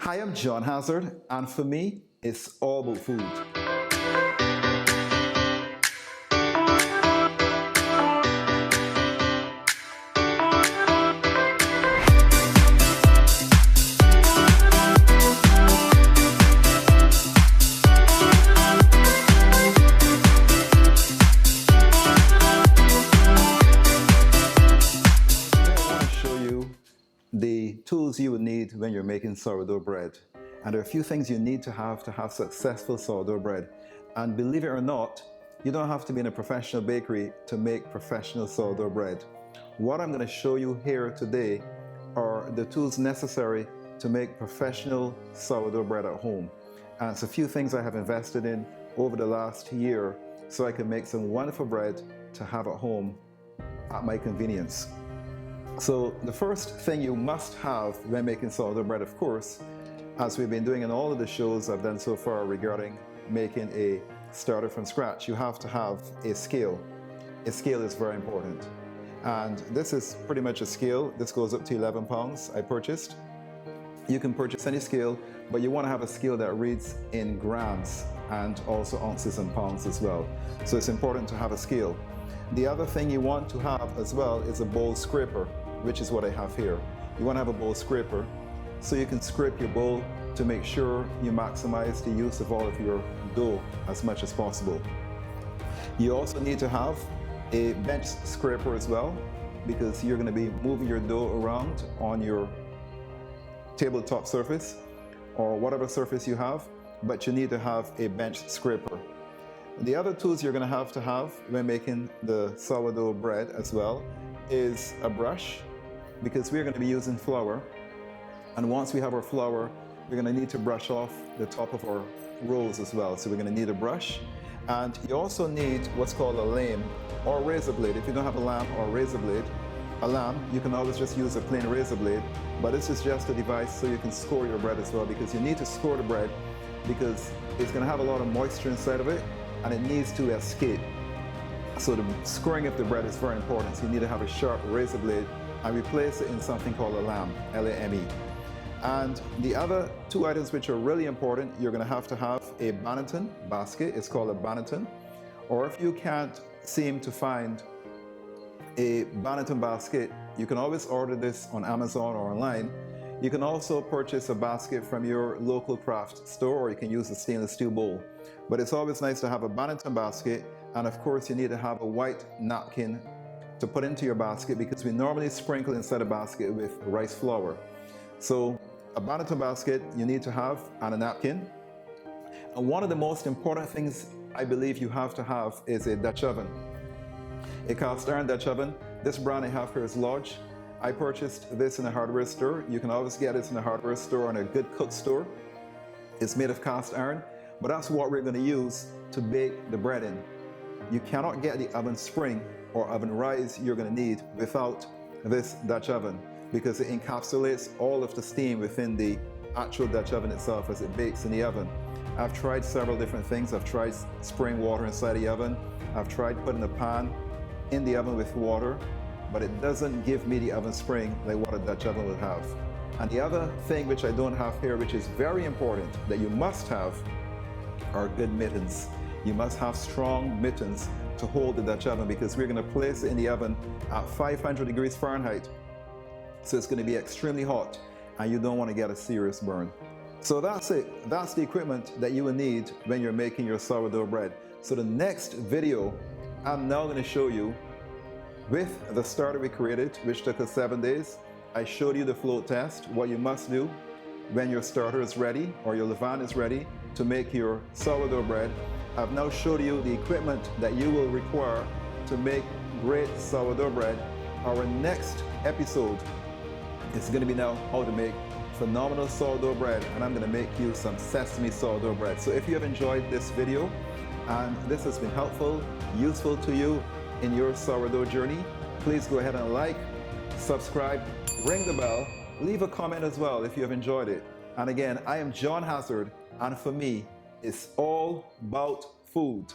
Hi, I'm John Hazzard, and for me, it's all about food. The tools you would need when you're making sourdough bread. And there are a few things you need to have successful sourdough bread. And believe it or not, you don't have to be in a professional bakery to make professional sourdough bread. What I'm going to show you here today are the tools necessary to make professional sourdough bread at home. And it's a few things I have invested in over the last year so I can make some wonderful bread to have at home at my convenience. So the first thing you must have when making sourdough bread, of course, as we've been doing in all of the shows I've done so far regarding making a starter from scratch, you have to have a scale. A scale is very important. And this is pretty much a scale. This goes up to 11 pounds I purchased. You can purchase any scale, but you want to have a scale that reads in grams and also ounces and pounds as well. So it's important to have a scale. The other thing you want to have as well is a bowl scraper, which is what I have here. You want to have a bowl scraper so you can scrape your bowl to make sure you maximize the use of all of your dough as much as possible. You also need to have a bench scraper as well, because you're going to be moving your dough around on your tabletop surface or whatever surface you have, but you need to have a bench scraper. The other tools you're going to have when making the sourdough bread as well is a brush, because we're going to be using flour, and once we have our flour, we're going to need to brush off the top of our rolls as well. So we're going to need a brush, and you also need what's called a lame or razor blade. If you don't have a lamb or razor blade, you can always just use a plain razor blade, but this is just a device so you can score your bread as well, because you need to score the bread because it's going to have a lot of moisture inside of it and it needs to escape. So the scoring of the bread is very important. So you need to have a sharp razor blade and replace it in something called a lame, L-A-M-E. And the other two items which are really important, you're going to have a Banneton basket. It's called a Banneton. Or if you can't seem to find a Banneton basket, you can always order this on Amazon or online. You can also purchase a basket from your local craft store, or you can use a stainless steel bowl. But it's always nice to have a Banneton basket, and of course you need to have a white napkin to put into your basket, because we normally sprinkle inside a basket with rice flour. So a Banneton basket you need to have, and a napkin. And one of the most important things I believe you have to have is a Dutch oven. A cast iron Dutch oven. This brand I have here is Lodge. I purchased this in a hardware store. You can always get it in a hardware store and a good cook store. It's made of cast iron, but that's what we're going to use to bake the bread in. You cannot get the oven spring or oven rise you're going to need without this Dutch oven, because it encapsulates all of the steam within the actual Dutch oven itself as it bakes in the oven. I've tried several different things. I've tried spraying water inside the oven. I've tried putting a pan in the oven with water, but it doesn't give me the oven spring like what a Dutch oven would have. And the other thing which I don't have here, which is very important that you must have, are good mittens. You must have strong mittens to hold the Dutch oven, because we're going to place it in the oven at 500 degrees Fahrenheit. So it's going to be extremely hot and you don't want to get a serious burn. So that's it. That's the equipment that you will need when you're making your sourdough bread. So the next video, I'm now going to show you with the starter we created, which took us 7 days. I showed you the float test, what you must do when your starter is ready or your levain is ready to make your sourdough bread. I've now showed you the equipment that you will require to make great sourdough bread. Our next episode is going to be now how to make phenomenal sourdough bread, and I'm going to make you some sesame sourdough bread. So if you have enjoyed this video and this has been helpful, useful to you in your sourdough journey, please go ahead and like, subscribe, ring the bell, leave a comment as well if you have enjoyed it. And again, I am John Hazzard, and for me, it's all about food.